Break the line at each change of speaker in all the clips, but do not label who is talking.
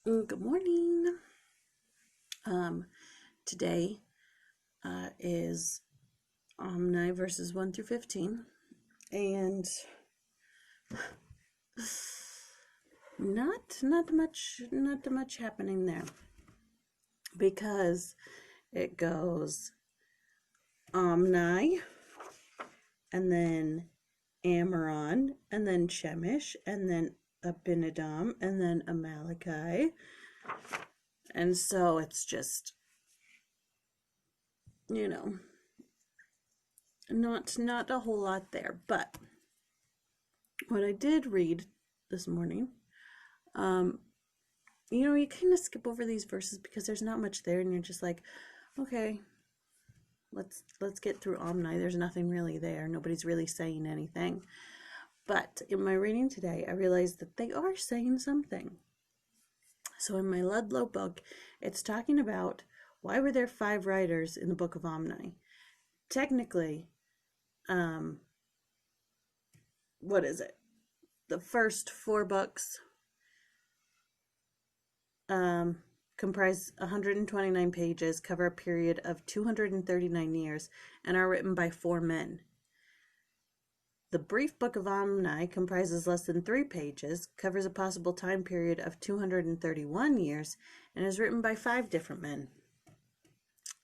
Good morning. Um, Today is Omni verses 1 through 15, and not much happening there because it goes Omni, and then Amaron, and then Shemish, and then Abinadam, and then Amaleki, and so it's just you know not a whole lot there. But what I did read this morning, um, you kind of skip over these verses because there's not much there, and you're just like, okay, let's get through Omni. There's nothing really there. Nobody's really saying anything. But in my reading today, I realized that they are saying something. So in my Ludlow book, it's talking about why were there 5 writers in the book of Omni. Technically, what is it? The first 4 books comprise 129 pages, cover a period of 239 years, and are written by 4 men. The brief book of Omni comprises less than 3 pages, covers a possible time period of 231 years, and is written by 5 different men.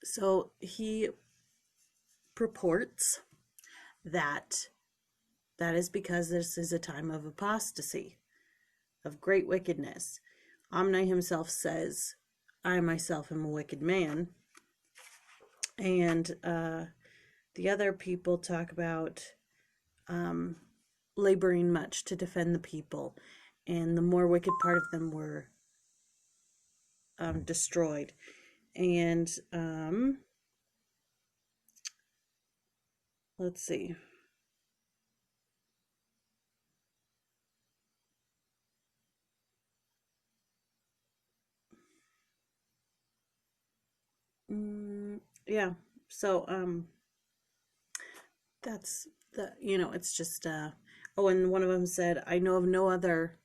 So he purports that is because this is a time of apostasy, of great wickedness. Omni himself says, I myself am a wicked man. And the other people talk about laboring much to defend the people, and the more wicked part of them were destroyed. And let's see. Yeah. So that's it's just oh, and one of them said, I know of no other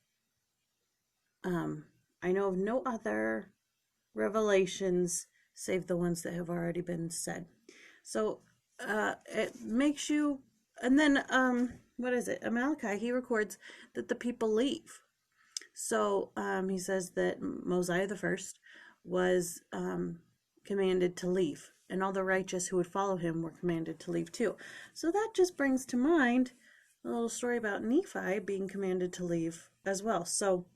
revelations save the ones that have already been said. So it makes you, and then what is it? Amaleki, he records that the people leave. So he says that Mosiah the first was commanded to leave, and all the righteous who would follow him were commanded to leave too. So that just brings to mind a little story about Nephi being commanded to leave as well. So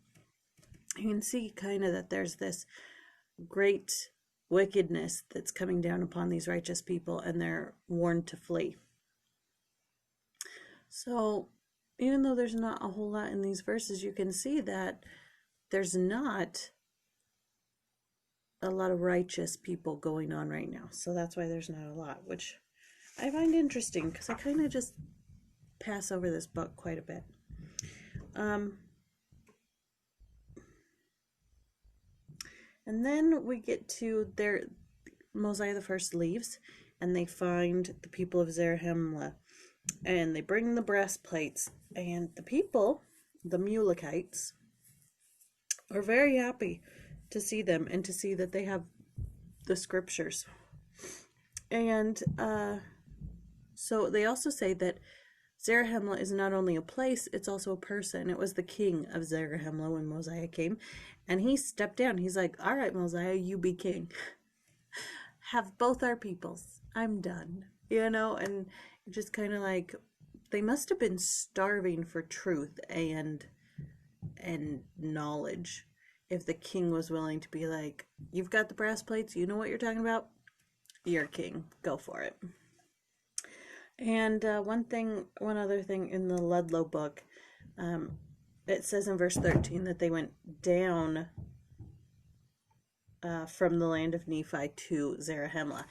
you can see kind of that there's this great wickedness that's coming down upon these righteous people, and they're warned to flee. So even though there's not a whole lot in these verses, you can see that there's not a lot of righteous people going on right now. So that's why there's not a lot, which I find interesting because I kind of just pass over this book quite a bit. And then we get to Mosiah the first leaves, and they find the people of Zarahemla, and they bring the breastplates, and the people, the Mulekites, are very happy to see them and to see that they have the scriptures. And so they also say that Zarahemla is not only a place, it's also a person. It was the king of Zarahemla when Mosiah came, and he stepped down. He's like, all right, Mosiah, you be king. Have both our peoples. I'm done. And just kind of like, they must have been starving for truth and knowledge if the king was willing to be like, you've got the brass plates, you know what you're talking about, you're king, go for it. And one other thing in the Ludlow book, it says in verse 13 that they went down from the land of Nephi to Zarahemla.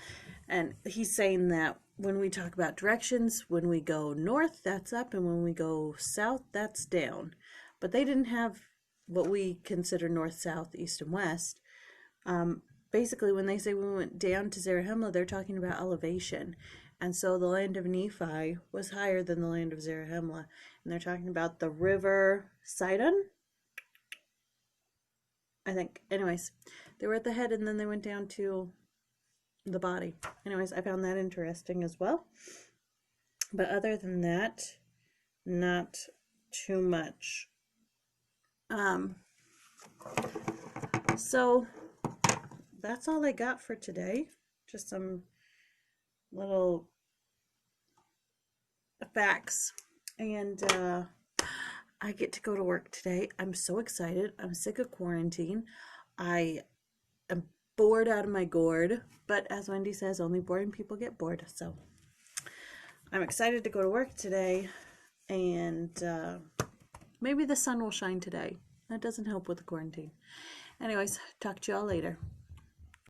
And he's saying that when we talk about directions, when we go north, that's up, and when we go south, that's down. But they didn't have what we consider north, south, east, and west. Basically, when they say we went down to Zarahemla, they're talking about elevation. And so the land of Nephi was higher than the land of Zarahemla. And they're talking about the river Sidon. I think. Anyways, they were at the head and then they went down to the body. Anyways, I found that interesting as well. But other than that, not too much. So that's all I got for today. Just some little facts. And I get to go to work today. I'm so excited. I'm sick of quarantine. I am bored out of my gourd. But as Wendy says, only boring people get bored. So I'm excited to go to work today. And maybe the sun will shine today. That doesn't help with the quarantine. Anyways, talk to y'all later.